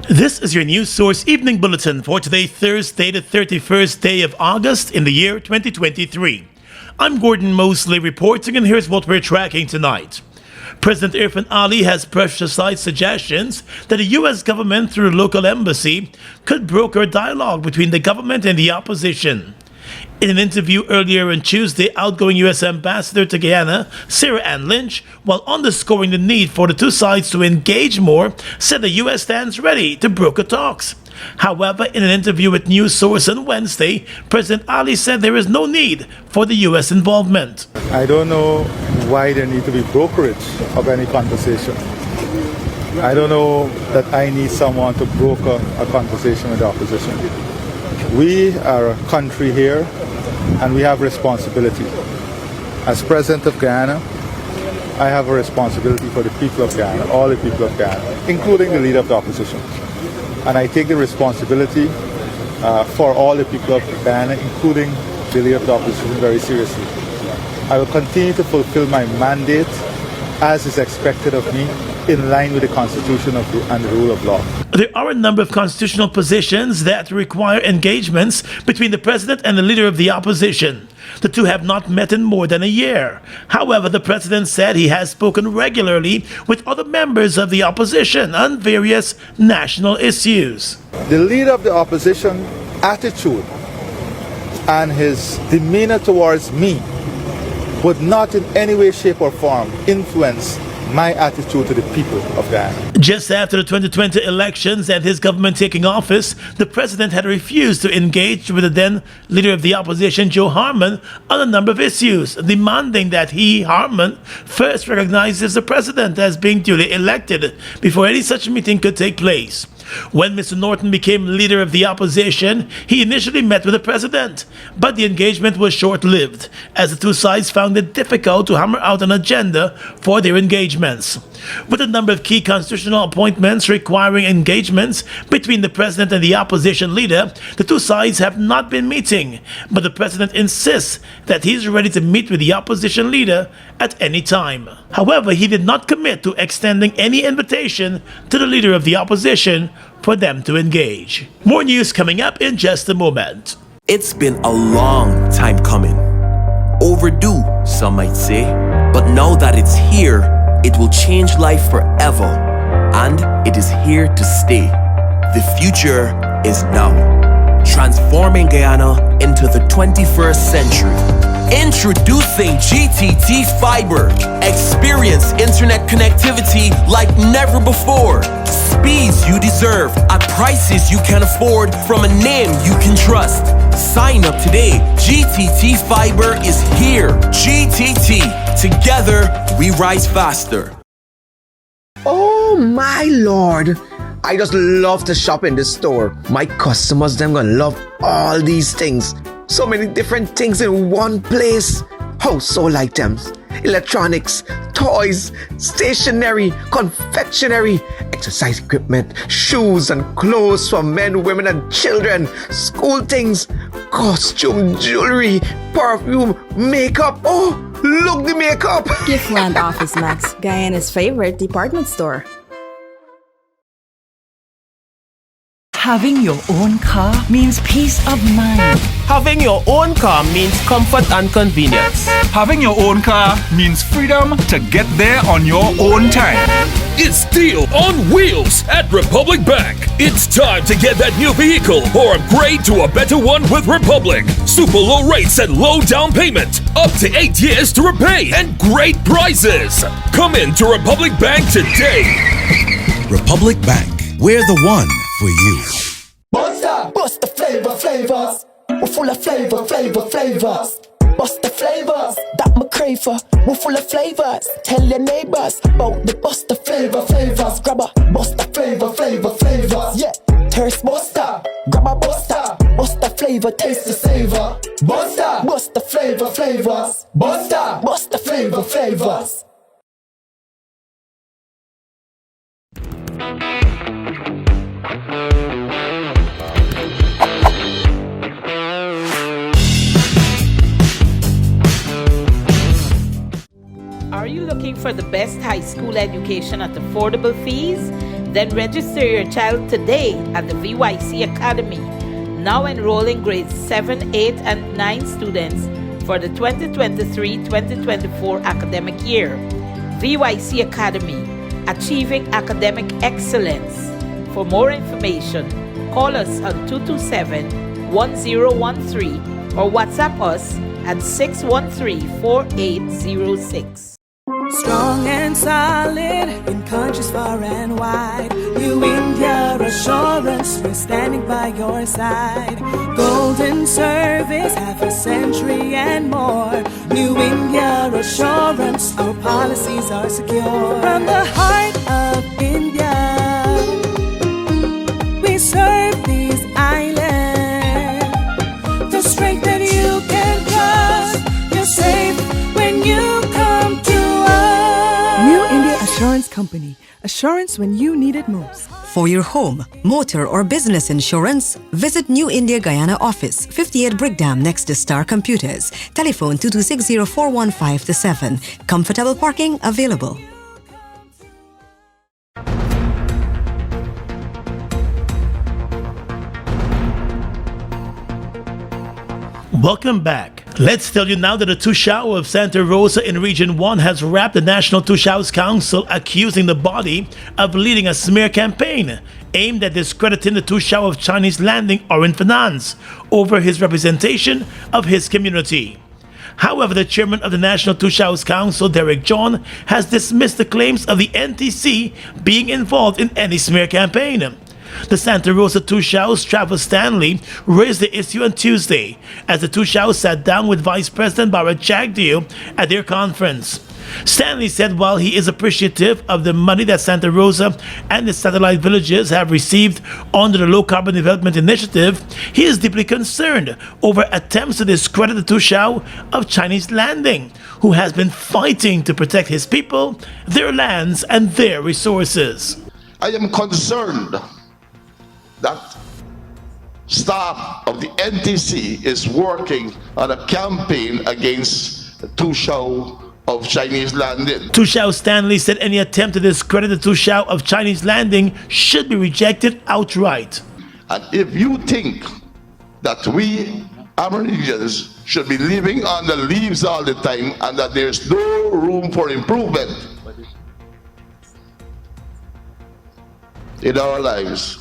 This is your news source evening bulletin for today, Thursday, the 31st day of August in the year 2023. I'm Gordon Mosley reporting, and here's what we're tracking tonight. President Irfan Ali has brushed aside suggestions that the U.S. government, through the local embassy, could broker a dialogue between the government and the opposition. In an interview earlier on Tuesday, outgoing U.S. Ambassador to Guyana, Sarah Ann Lynch, while underscoring the need for the two sides to engage more, said the U.S. stands ready to broker talks. However, in an interview with News Source on Wednesday, President Ali said there is no need for the U.S. involvement. I don't know why there need to be brokerage of any conversation. I don't know that I need someone to broker a conversation with the opposition. We are a country here, and we have responsibility. As President of Guyana, I have a responsibility for the people of Guyana, all the people of Guyana, including the leader of the opposition. And I take the responsibility for all the people of Guyana, including the leader of the opposition, very seriously. I will continue to fulfill my mandate as is expected of me, in line with the Constitution and the rule of law. There are a number of constitutional positions that require engagements between the president and the leader of the opposition. The two have not met in more than a year. However, the president said he has spoken regularly with other members of the opposition on various national issues. The leader of the opposition attitude and his demeanor towards me would not in any way, shape or form influence my attitude to the people of Guyana. Just after the 2020 elections and his government taking office, the president had refused to engage with the then leader of the opposition, Joe Harmon, on a number of issues, demanding that he, Harmon, first recognizes the president as being duly elected before any such meeting could take place. When Mr. Norton became leader of the opposition, he initially met with the president, but the engagement was short-lived, as the two sides found it difficult to hammer out an agenda for their engagements. With a number of key constitutional appointments requiring engagements between the president and the opposition leader, the two sides have not been meeting, but the president insists that he's ready to meet with the opposition leader at any time. However, he did not commit to extending any invitation to the leader of the opposition for them to engage. More news coming up in just a moment. It's been a long time coming. Overdue, some might say. But now that it's here, it will change life forever. And it is here to stay. The future is now. Transforming Guyana into the 21st century. Introducing GTT Fiber. Experience internet connectivity like never before. Speeds you deserve at prices you can afford from a name you can trust. Sign up today. GTT Fiber is here. GTT. Together, we rise faster. Oh my lord. I just love to shop in this store. My customers, them gonna love all these things. So many different things in one place. Household items, electronics, toys, stationery, confectionery, exercise equipment, shoes and clothes for men, women and children, school things, costume, jewelry, perfume, makeup. Oh, look the makeup! Giftland Office Max, Guyana's favorite department store. Having your own car means peace of mind. Having your own car means comfort and convenience. Having your own car means freedom to get there on your own time. It's Deal on Wheels at Republic Bank. It's time to get that new vehicle or upgrade to a better one with Republic. Super low rates and low down payment. Up to 8 years to repay and great prizes. Come in to Republic Bank today. Republic Bank. We're the one for you. Bust the flavors. We're full of flavors. Bust the flavors that me crave for. We're full of flavors. Tell your neighbors about the bust the flavors. Grab a bust the flavors. Yeah, thirst buster. Grab a buster. Bust the flavor, taste the savor. Bust the flavors. Bust the flavors. Are you looking for the best high school education at affordable fees? Then register your child today at the VYC Academy, now enrolling grades 7, 8, and 9 students for the 2023-2024 academic year. VYC Academy, achieving academic excellence. For more information, call us on 227-1013 or WhatsApp us at 613-4806. Strong and solid in countries far and wide. New India Assurance, we're standing by your side. Golden service, half a century and more. New India Assurance, our policies are secure. From the heart of India, we serve these islands. The strength that you can trust, you're safe when you come to New India Assurance Company. Assurance when you need it most. For your home, motor or business insurance, visit New India Guyana office, 58 Brickdam next to Star Computers. Telephone 2260-415-7. Comfortable parking available. Welcome back. Let's tell you now that the Tushao of Santa Rosa in Region 1 has rapped the National Tushao's Council, accusing the body of leading a smear campaign aimed at discrediting the Tushao of Chinese landing Orin Finance over his representation of his community. However, the chairman of the National Tushao's Council, Derek John, has dismissed the claims of the NTC being involved in any smear campaign. The Santa Rosa Tushao's Travis Stanley raised the issue on Tuesday as the Tushao sat down with Vice President Bharat Jagdeo at their conference. Stanley said while he is appreciative of the money that Santa Rosa and the satellite villages have received under the Low Carbon Development Initiative, he is deeply concerned over attempts to discredit the Tushao of Chinese landing, who has been fighting to protect his people, their lands, and their resources. I am concerned that staff of the NTC is working on a campaign against the Tushao of Chinese landing. Tushao Stanley said any attempt to discredit the Tushao of Chinese landing should be rejected outright. And if you think that we Aborigines should be living on the leaves all the time and that there's no room for improvement in our lives,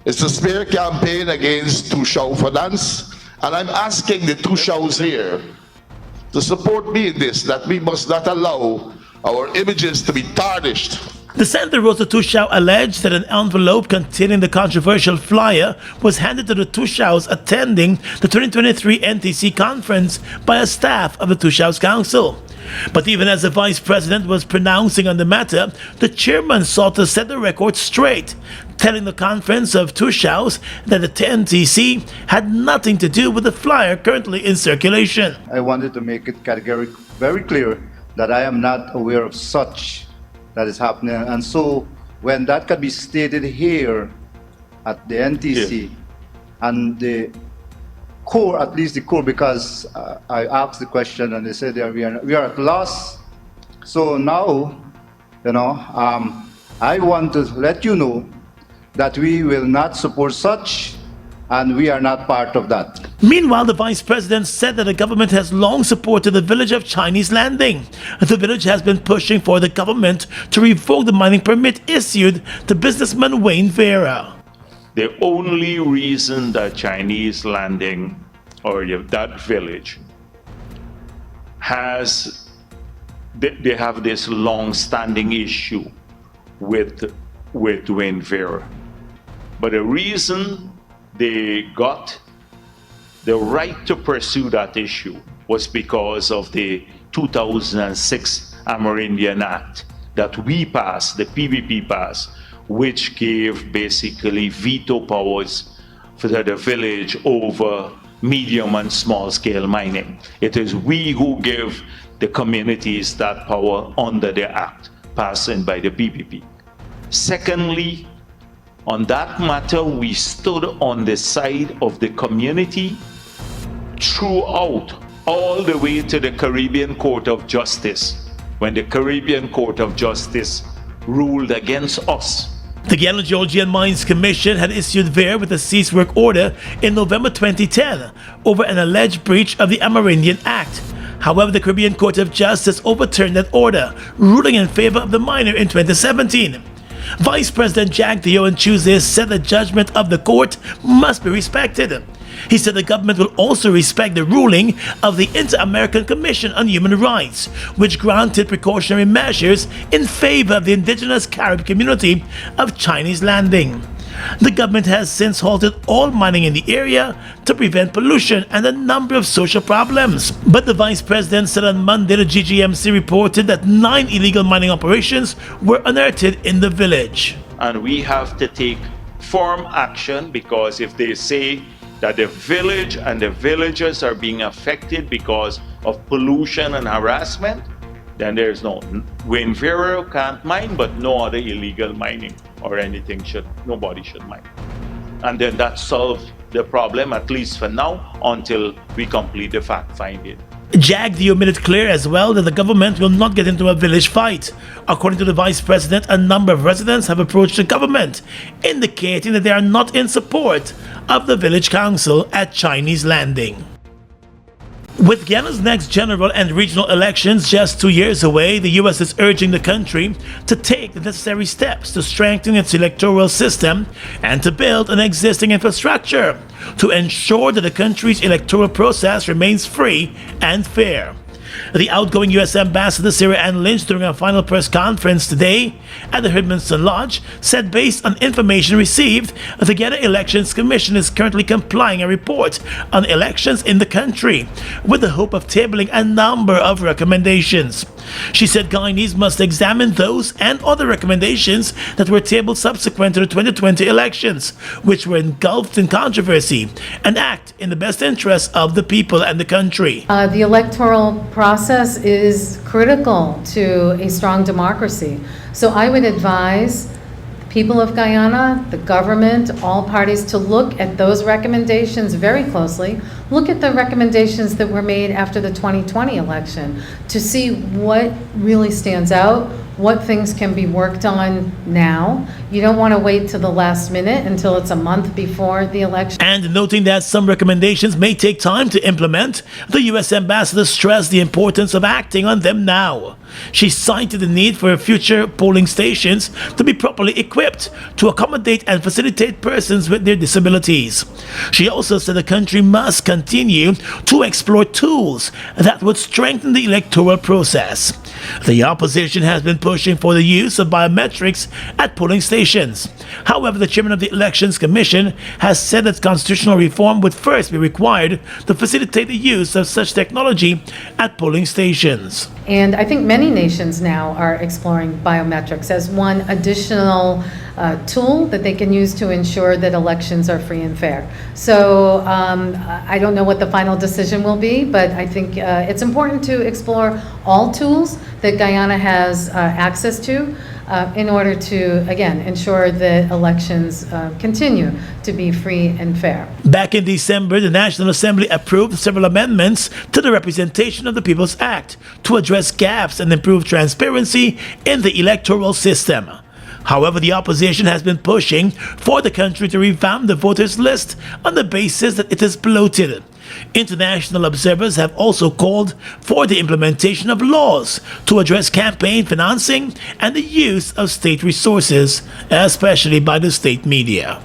it's a smear campaign against Tushao Finance, and I'm asking the Tushaos here to support me in this, that we must not allow our images to be tarnished. The Santa Rosa Tushao alleged that an envelope containing the controversial flyer was handed to the Tushaos attending the 2023 NTC conference by a staff of the Tushao's Council. But even as the vice president was pronouncing on the matter, the chairman sought to set the record straight, telling the conference of Tushaos that the NTC had nothing to do with the flyer currently in circulation. I wanted to make it categorically very clear that I am not aware of such that is happening. And so when that can be stated here at the NTC and the core, at least the core, because I asked the question and they said that we are at loss. So now, I want to let you know that we will not support such, and we are not part of that. Meanwhile, the vice president said that the government has long supported the village of Chinese landing. The village has been pushing for the government to revoke the mining permit issued to businessman Wayne Vera. The only reason that Chinese landing or that village they have this long-standing issue with Wayne Vera. But the reason they got the right to pursue that issue was because of the 2006 Amerindian Act that we passed, the PVP passed, which gave basically veto powers for the village over medium and small scale mining. It is we who give the communities that power under the act passed by the PVP. Secondly, on that matter, we stood on the side of the community throughout, all the way to the Caribbean Court of Justice, when the Caribbean Court of Justice ruled against us The Guyana Georgian Mines Commission had issued VER with a cease work order in November 2010 over an alleged breach of the Amerindian Act. However, the Caribbean Court of Justice overturned that order, ruling in favor of the miner in 2017. Vice President Jack Dio on Tuesday said the judgment of the court must be respected. He said the government will also respect the ruling of the Inter-American Commission on Human Rights, which granted precautionary measures in favor of the indigenous Carib community of Chinese Landing. The government has since halted all mining in the area to prevent pollution and a number of social problems. But the vice president said on Monday the GGMC reported that 9 illegal mining operations were unearthed in the village. And we have to take firm action, because if they say that the village and the villagers are being affected because of pollution and harassment, then there's Wayne Vera can't mine, but no other illegal mining or anything nobody should mine. And then that solves the problem, at least for now, until we complete the fact finding. Jack Dio made it clear as well that the government will not get into a village fight. According to the vice president, a number of residents have approached the government, indicating that they are not in support of the village council at Chinese Landing. With Guyana's next general and regional elections just 2 years away, the U.S. is urging the country to take the necessary steps to strengthen its electoral system and to build an existing infrastructure to ensure that the country's electoral process remains free and fair. The outgoing U.S. Ambassador Sarah Ann Lynch, during a final press conference today at the Herdmanson Lodge, said based on information received, the Guyana Elections Commission is currently compiling a report on elections in the country with the hope of tabling a number of recommendations. She said Guyanese must examine those and other recommendations that were tabled subsequent to the 2020 elections, which were engulfed in controversy, and act in the best interest of the people and the country. The electoral process is critical to a strong democracy. So I would advise people of Guyana, the government, all parties to look at those recommendations very closely. Look at the recommendations that were made after the 2020 election to see what really stands out, what things can be worked on now. You don't want to wait till the last minute until it's a month before the election. And noting that some recommendations may take time to implement, the U.S. ambassador stressed the importance of acting on them now. She cited the need for future polling stations to be properly equipped to accommodate and facilitate persons with their disabilities. She also said the country must continue to explore tools that would strengthen the electoral process. The opposition has been pushing for the use of biometrics at polling stations. However, the chairman of the Elections Commission has said that constitutional reform would first be required to facilitate the use of such technology at polling stations. And I think many nations now are exploring biometrics as one additional tool that they can use to ensure that elections are free and fair. So I don't know what the final decision will be, but I think it's important to explore all tools that Guyana has access to in order to, again, ensure that elections continue to be free and fair. Back in December, the National Assembly approved several amendments to the Representation of the People's Act to address gaps and improve transparency in the electoral system. However, the opposition has been pushing for the country to revamp the voters list on the basis that it is bloated. International observers have also called for the implementation of laws to address campaign financing and the use of state resources, especially by the state media.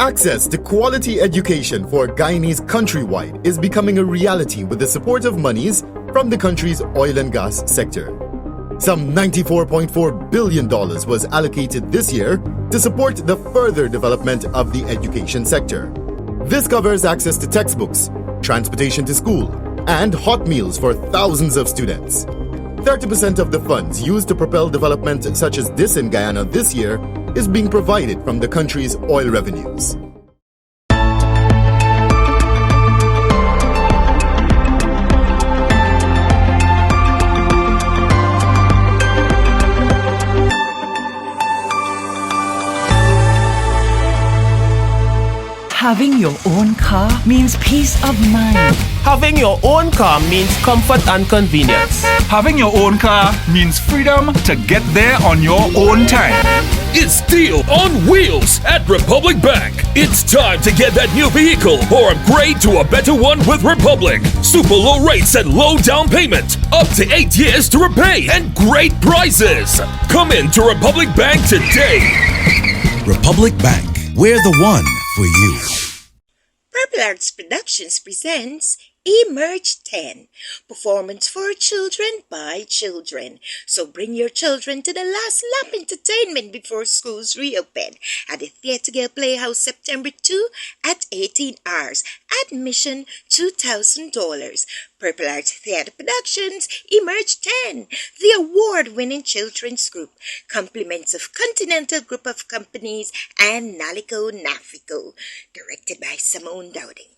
Access to quality education for Guyanese countrywide is becoming a reality with the support of monies from the country's oil and gas sector. Some $94.4 billion was allocated this year to support the further development of the education sector. This covers access to textbooks, transportation to school, and hot meals for thousands of students. 30% of the funds used to propel development such as this in Guyana this year is being provided from the country's oil revenues. Having your own car means peace of mind. Having your own car means comfort and convenience. Having your own car means freedom to get there on your own time. It's Deal on Wheels at Republic Bank. It's time to get that new vehicle or upgrade to a better one with Republic. Super low rates and low down payment. Up to 8 years to repay and great prizes. Come in to Republic Bank today. Republic Bank, we're the one for you. Purple Arts Productions presents Emerge 10, performance for children by children. So bring your children to the last lap entertainment before schools reopen at the Theatre Gale Playhouse September 2 at 18 hours. Admission $2,000. Purple Arts Theatre Productions Emerge 10, the award-winning children's group, compliments of Continental Group of Companies and Nalico Nafico, directed by Simone Dowding.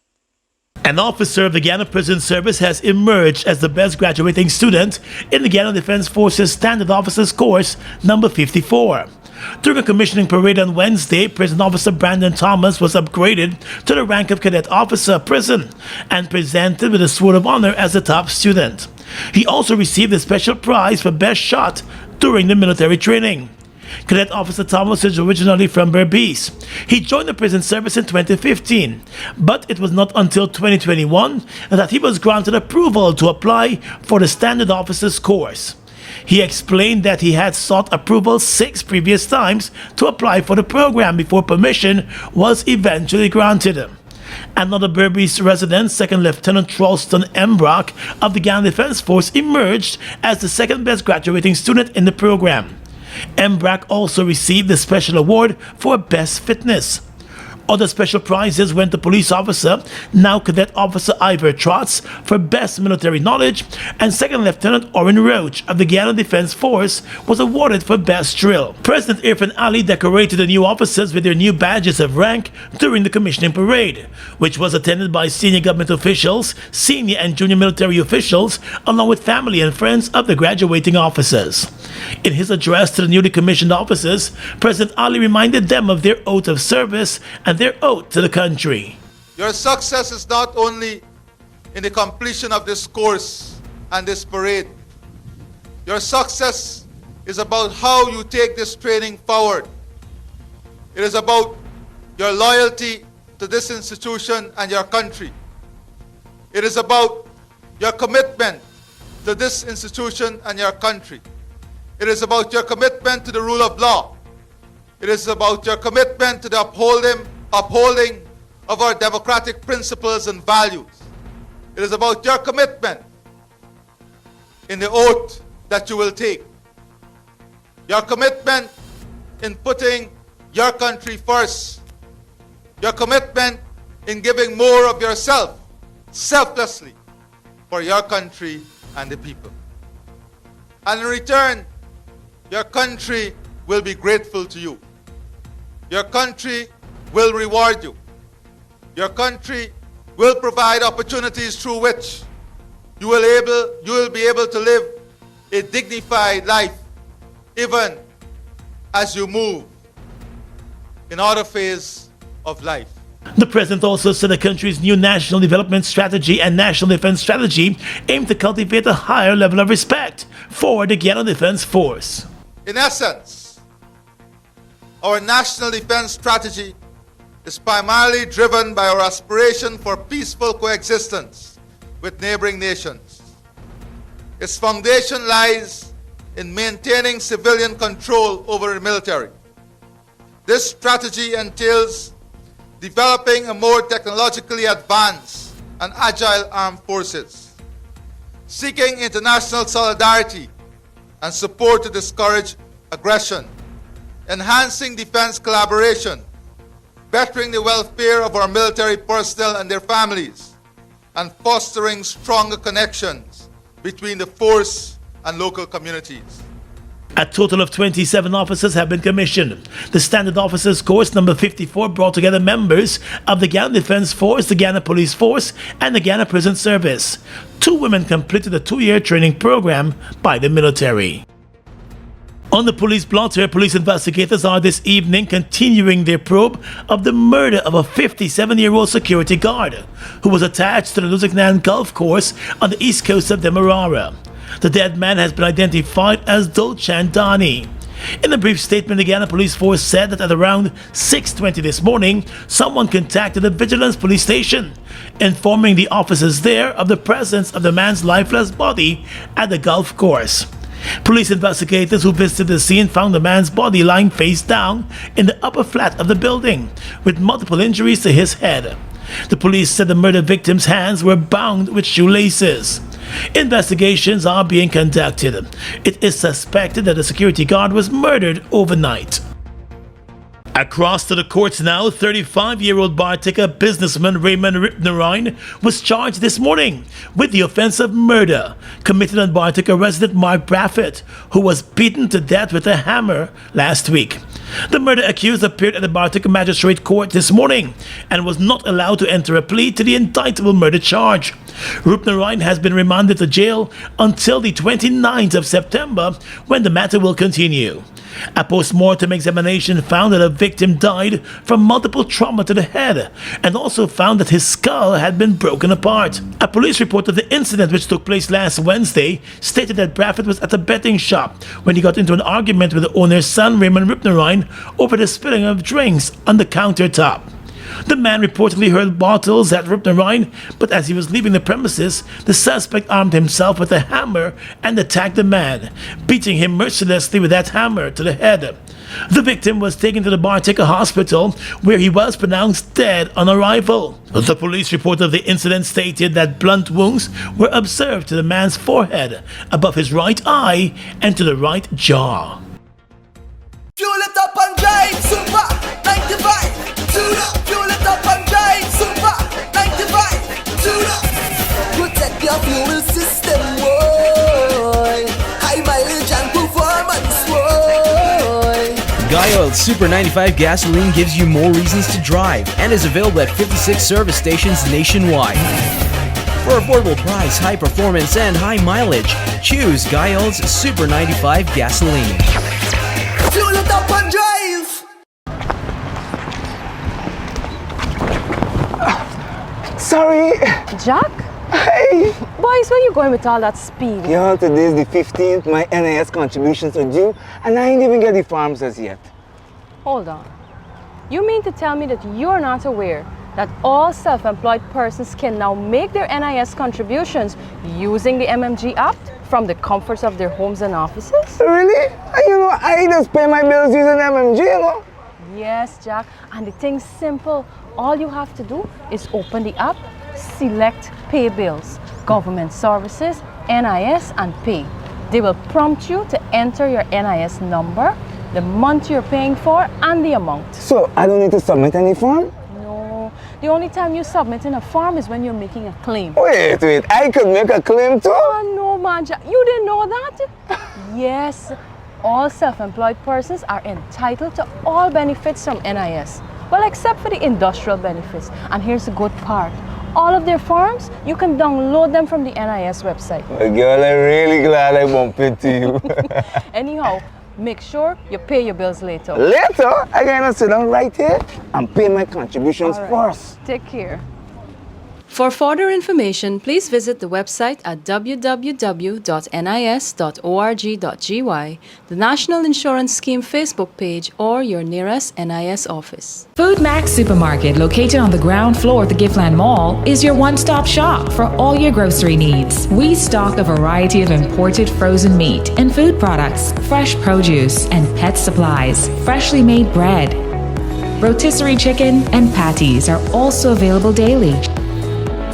An officer of the Guyana Prison Service has emerged as the best graduating student in the Guyana Defense Forces Standard Officers Course number 54. During a commissioning parade on Wednesday, Prison Officer Brandon Thomas was upgraded to the rank of Cadet Officer Prison and presented with a Sword of Honor as the top student. He also received a special prize for best shot during the military training. Cadet Officer Thomas is originally from Berbice. He joined the prison service in 2015, but it was not until 2021 that he was granted approval to apply for the Standard Officers course. He explained that he had sought approval 6 previous times to apply for the program before permission was eventually granted. Another Berbice resident, Second Lieutenant Charleston M. Brock of the Guyana Defense Force, emerged as the second best graduating student in the program. Mbrak also received the special award for best fitness. Other special prizes went to police officer, now Cadet Officer Ivor Trotz, for best military knowledge, and Second Lieutenant Orin Roach of the Guyana Defense Force was awarded for best drill. President Irfan Ali decorated the new officers with their new badges of rank during the commissioning parade, which was attended by senior government officials, senior and junior military officials, along with family and friends of the graduating officers. In his address to the newly commissioned officers, President Ali reminded them of their oath of service and their oath to the country. Your success is not only in the completion of this course and this parade. Your success is about how you take this training forward. It is about your loyalty to this institution and your country. It is about your commitment to this institution and your country. It is about your commitment to the rule of law. It is about your commitment to the upholding of our democratic principles and values. It is about your commitment in the oath that you will take. Your commitment in putting your country first. Your commitment in giving more of yourself, selflessly, for your country and the people. And in return, your country will be grateful to you. Your country will reward you. Your country will provide opportunities through which you will be able to live a dignified life even as you move in other phase of life. The president also said the country's new national development strategy and national defense strategy aim to cultivate a higher level of respect for the Guyana Defense Force. In essence, our national defense strategy is primarily driven by our aspiration for peaceful coexistence with neighboring nations. Its foundation lies in maintaining civilian control over the military. This strategy entails developing a more technologically advanced and agile armed forces, seeking international solidarity and support to discourage aggression, enhancing defense collaboration, bettering the welfare of our military personnel and their families, and fostering stronger connections between the force and local communities. A total of 27 officers have been commissioned. The Standard Officers Course number 54 brought together members of the Guyana Defense Force, the Guyana Police Force, and the Guyana Prison Service. 2 women completed the 2-year training program by the military. On the police blotter, police investigators are this evening continuing their probe of the murder of a 57-year-old security guard who was attached to the Luzignan Golf Course on the east coast of Demerara. The dead man has been identified as Dolchan Dani. In a brief statement, the Guyana Police Force said that at around 6:20 this morning, someone contacted the Vigilance Police Station, informing the officers there of the presence of the man's lifeless body at the golf course. Police investigators who visited the scene found the man's body lying face down in the upper flat of the building, with multiple injuries to his head. The police said the murder victim's hands were bound with shoelaces. Investigations are being conducted. It is suspected that the security guard was murdered overnight. Across to the courts now, 35-year-old bartaker businessman Raymond Ripnerine was charged this morning with the offense of murder committed on bartaker resident Mark Braffett, who was beaten to death with a hammer last week. The murder accused appeared at the Bartaker Magistrate Court this morning and was not allowed to enter a plea to the indictable murder charge. Rupnerine has been remanded to jail until the 29th of September, when the matter will continue. A post-mortem examination found that the victim died from multiple trauma to the head and also found that his skull had been broken apart. A police report of the incident, which took place last Wednesday, stated that Braffett was at a betting shop when he got into an argument with the owner's son, Raymond Ripnerine, over the spilling of drinks on the countertop. The man reportedly hurled bottles at Ripnerine, but as he was leaving the premises, the suspect armed himself with a hammer and attacked the man, beating him mercilessly with that hammer to the head. The victim was taken to the Bartaker Hospital, where he was pronounced dead on arrival. The police report of the incident stated that blunt wounds were observed to the man's forehead, above his right eye, and to the right jaw. Fuel it up and drive, super 95. Tune up, fuel it up and drive, super 95. Tune up, protect your fuel system, boy. High mileage and performance, boy. Guy Oil Super 95 gasoline gives you more reasons to drive and is available at 56 service stations nationwide. For affordable price, high performance, and high mileage, choose Guy Oil's Super 95 gasoline. Fuel it up and drive! Sorry. Jack? Hey! Boys, where you going with all that speed? Yo, today's the 15th, my NIS contributions are due, and I ain't even get the forms as yet. Hold on. You mean to tell me that you're not aware that all self-employed persons can now make their NIS contributions using the MMG app from the comforts of their homes and offices? Really? You know, I just pay my bills using MMG, you know? Yes, Jack, and the thing's simple. All you have to do is open the app, select Pay Bills, Government Services, NIS, and Pay. They will prompt you to enter your NIS number, the month you're paying for, and the amount. So, I don't need to submit any form? No. The only time you submit in a form is when you're making a claim. Wait, I could make a claim too? Oh, no, man, Jack. You didn't know that? Yes. All self-employed persons are entitled to all benefits from NIS. Well, except for the industrial benefits. And here's the good part. All of their forms, you can download them from the NIS website. Well, girl, I'm really glad I bumped into you. Anyhow, make sure you pay your bills later. Later? I gotta sit down right here and pay my contributions first. Take care. For further information, please visit the website at www.nis.org.gy, the National Insurance Scheme Facebook page, or your nearest NIS office. Food Max Supermarket, located on the ground floor at the Giftland Mall, is your one-stop shop for all your grocery needs. We stock a variety of imported frozen meat and food products, fresh produce, and pet supplies, freshly made bread. Rotisserie chicken and patties are also available daily.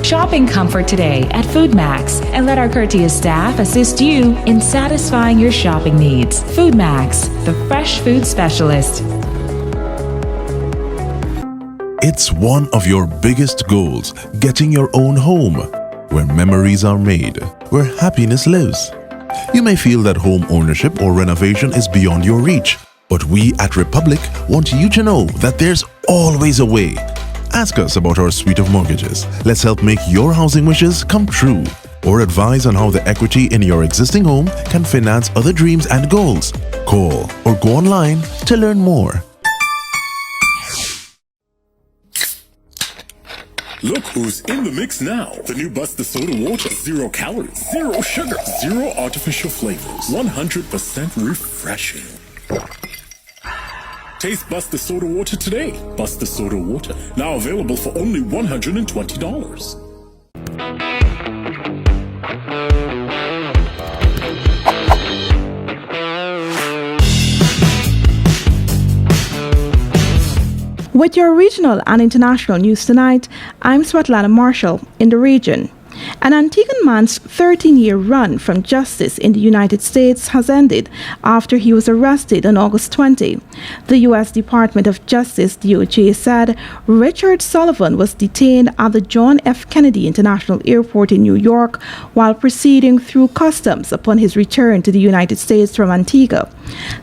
Shop in comfort today at Food Max and let our courteous staff assist you in satisfying your shopping needs. Food Max, the fresh food specialist. It's one of your biggest goals, getting your own home, where memories are made, where happiness lives. You may feel that home ownership or renovation is beyond your reach, but we at Republic want you to know that there's always a way. Ask us about our suite of mortgages. Let's help make your housing wishes come true. Or advise on how the equity in your existing home can finance other dreams and goals. Call or go online to learn more. Look who's in the mix now. The new Buster Soda Water. 0 calories, 0 sugar, 0 artificial flavors. 100% refreshing. Taste Buster Soda Water today. Buster Soda Water. Now available for only $120. With your regional and international news tonight, I'm Svetlana Marshall in the region. An Antiguan man's 13-year run from justice in the United States has ended after he was arrested on August 20. The U.S. Department of Justice, DOJ, said Richard Sullivan was detained at the John F. Kennedy International Airport in New York while proceeding through customs upon his return to the United States from Antigua.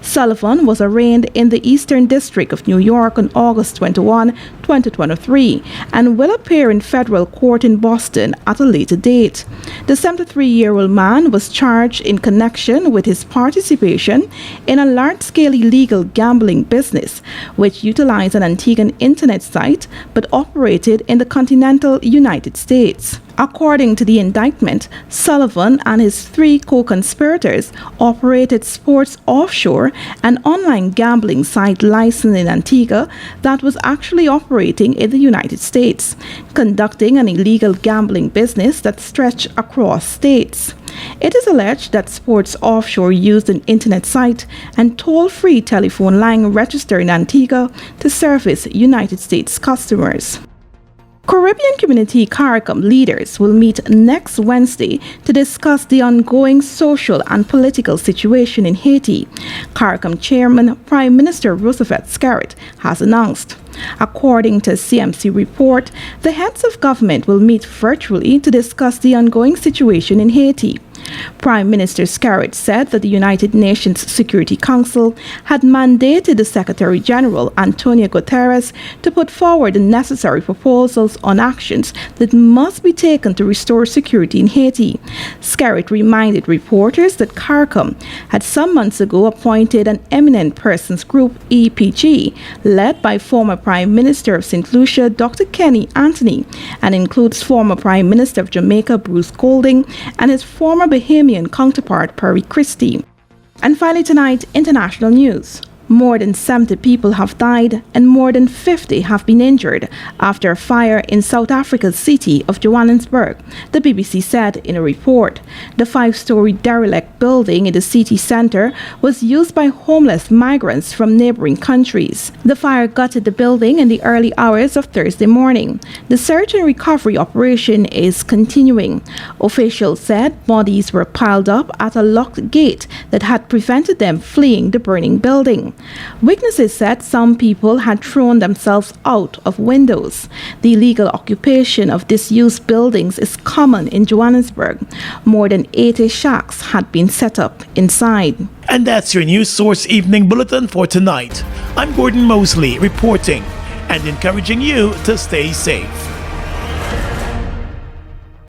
Sullivan was arraigned in the Eastern District of New York on August 21, 2023, and will appear in federal court in Boston at a later date. The 73-year-old man was charged in connection with his participation in a large-scale illegal gambling business, which utilized an Antiguan internet site but operated in the continental United States. According to the indictment, Sullivan and his 3 co-conspirators operated Sports Offshore, an online gambling site licensed in Antigua that was actually operating in the United States, conducting an illegal gambling business that stretched across states. It is alleged that Sports Offshore used an internet site and toll-free telephone line registered in Antigua to service United States customers. Caribbean Community CARICOM leaders will meet next Wednesday to discuss the ongoing social and political situation in Haiti, CARICOM Chairman Prime Minister Roosevelt Scarrett has announced. According to a CMC report, the heads of government will meet virtually to discuss the ongoing situation in Haiti. Prime Minister Scarrett said that the United Nations Security Council had mandated the Secretary General Antonio Guterres to put forward the necessary proposals on actions that must be taken to restore security in Haiti. Scarrett reminded reporters that CARICOM had some months ago appointed an eminent persons group, EPG, led by former Prime Minister of St. Lucia, Dr. Kenny Anthony, and includes former Prime Minister of Jamaica, Bruce Golding, and his former Bahamian counterpart, Perry Christie. And finally tonight, international news. More than 70 people have died and more than 50 have been injured after a fire in South Africa's city of Johannesburg, the BBC said in a report. The 5-story derelict building in the city centre was used by homeless migrants from neighbouring countries. The fire gutted the building in the early hours of Thursday morning. The search and recovery operation is continuing. Officials said bodies were piled up at a locked gate that had prevented them fleeing the burning building. Witnesses said some people had thrown themselves out of windows. The illegal occupation of disused buildings is common in Johannesburg. More than 80 shacks had been set up inside. And that's your News Source Evening Bulletin for tonight. I'm Gordon Mosley reporting and encouraging you to stay safe.